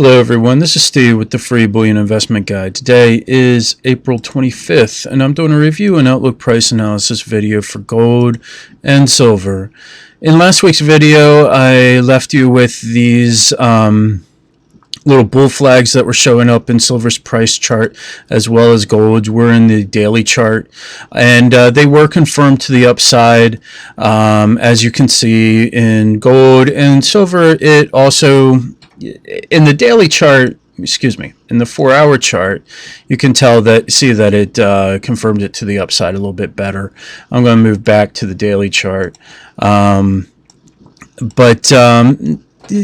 Hello everyone, this is Steve with the free Bullion investment guide. Today is April 25th and I'm doing a review and outlook price analysis video for gold and silver. In last week's video I left you with these little bull flags that were showing up in silver's price chart as well as gold. We're in the daily chart and they were confirmed to the upside, as you can see in gold and silver. It also, in the daily chart, in the 4-hour chart, you can tell that, it confirmed it to the upside a little bit better. I'm going to move back to the daily chart.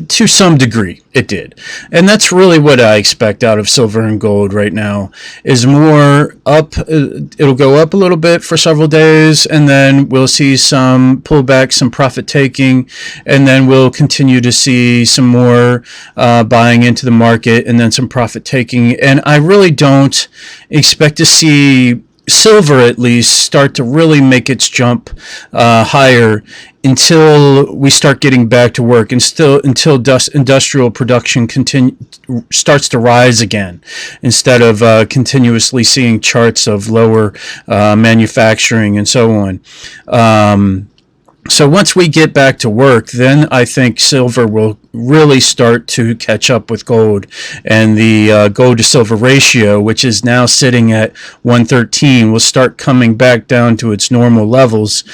To some degree it did, and that's really what I expect out of silver and gold right now, is more up. It'll go up a little bit for several days and then we'll see some pullback, some profit taking, and then we'll continue to see some more buying into the market and then some profit taking. And I really don't expect to see silver at least start to really make its jump higher until we start getting back to work, and until industrial production starts to rise again, instead of continuously seeing charts of lower manufacturing and so on. So once we get back to work, then I think silver will really start to catch up with gold, and the gold to silver ratio, which is now sitting at 113, will start coming back down to its normal levels,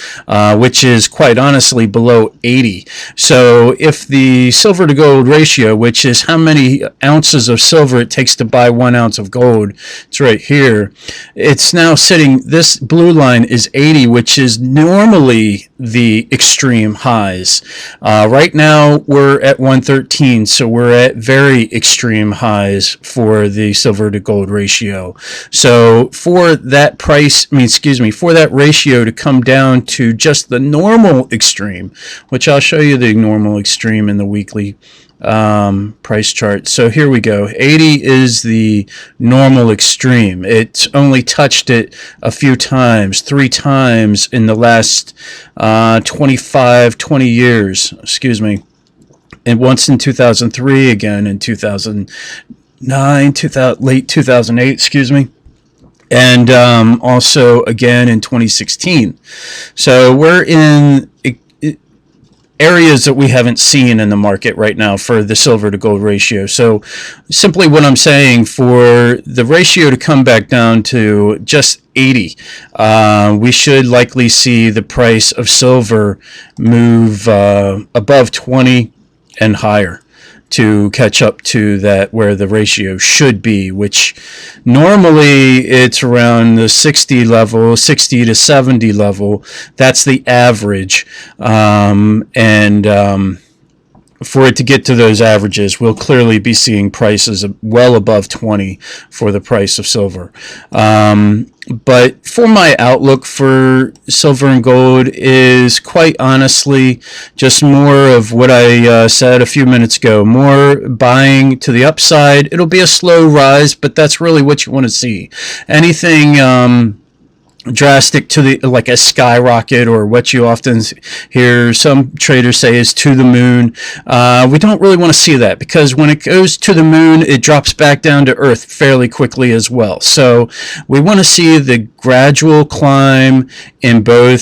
which is quite honestly below 80. So if the silver to gold ratio, which is how many ounces of silver it takes to buy 1 ounce of gold, it's right here, it's now sitting, this blue line is 80, which is normally the extreme highs. Right now we're at 113, so we're at very extreme highs for the silver to gold ratio. So for that for that ratio to come down to just the normal extreme, which I'll show you the normal extreme in the weekly price chart. So here we go. 80 is the normal extreme. It's only touched it a few times, 3 times in the last 20 years, and once in 2003, again in 2009, late 2008, and also again in 2016. So we're in areas that we haven't seen in the market right now for the silver to gold ratio. So simply what I'm saying, for the ratio to come back down to just 80, we should likely see the price of silver move above 20 and higher to catch up to that where the ratio should be, which normally it's around the 60 to 70 level. That's the average, for it to get to those averages, we'll clearly be seeing prices well above 20 for the price of silver. But for my outlook for silver and gold is quite honestly just more of what I said a few minutes ago. More buying to the upside. It'll be a slow rise, but that's really what you want to see. Anything drastic to the, like a skyrocket, or what you often hear some traders say is to the moon, we don't really want to see that, because when it goes to the moon it drops back down to earth fairly quickly as well. So we want to see the gradual climb in both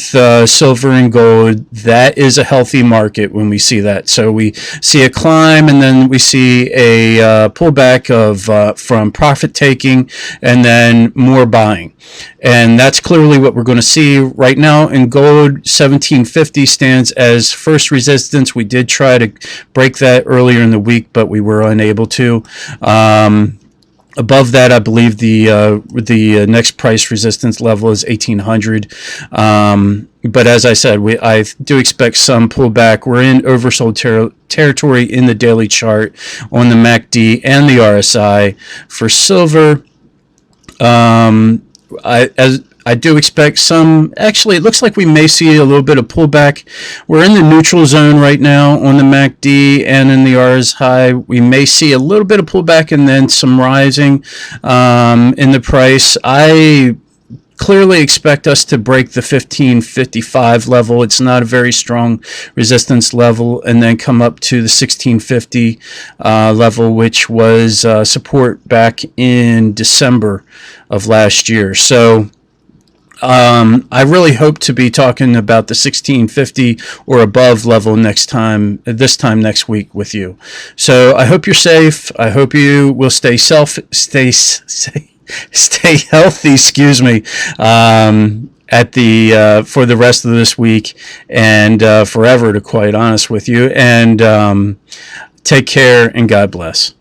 silver and gold. That is a healthy market when we see that. So we see a climb and then we see a pullback of from profit taking and then more buying. And that's clearly what we're going to see right now in gold. 1750 stands as first resistance. We did try to break that earlier in the week, but we were unable to. Above that, I believe the next price resistance level is 1800. But as I said, I do expect some pullback. We're in oversold territory in the daily chart on the MACD and the RSI. For silver, I do expect some, actually it looks like we may see a little bit of pullback. We're in the neutral zone right now on the MACD and in the RSI. We may see a little bit of pullback and then some rising in the price. I clearly expect us to break the 1555 level. It's not a very strong resistance level, and then come up to the 1650 level, which was support back in December of last year. So I really hope to be talking about the 1650 or above level this time next week with you. So I hope you're safe. I hope you will stay healthy. Excuse me. At the for the rest of this week and forever, to quite honest with you. And take care and God bless.